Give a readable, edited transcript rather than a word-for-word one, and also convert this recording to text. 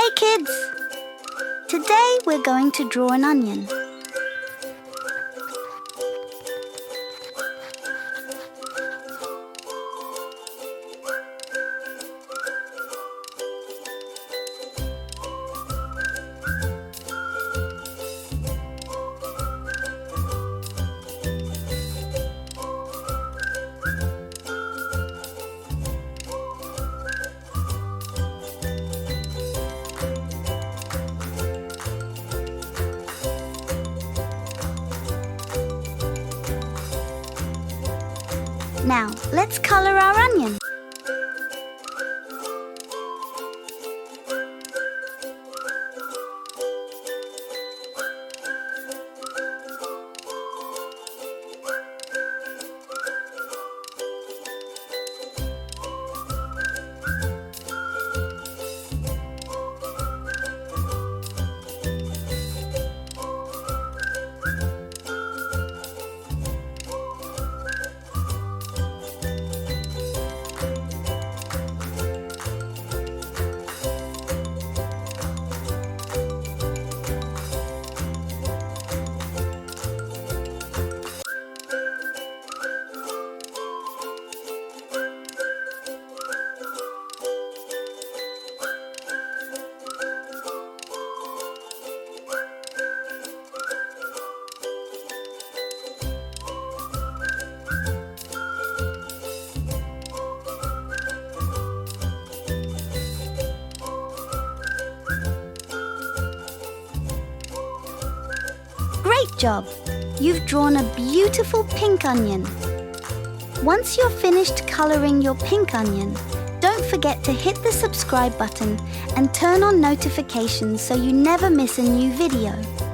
Hey kids! Today we're going to draw an onion. Now, let's color our onion. Great job! You've drawn a beautiful pink onion. Once you're finished coloring your pink onion, don't forget to hit the subscribe button and turn on notifications so you never miss a new video.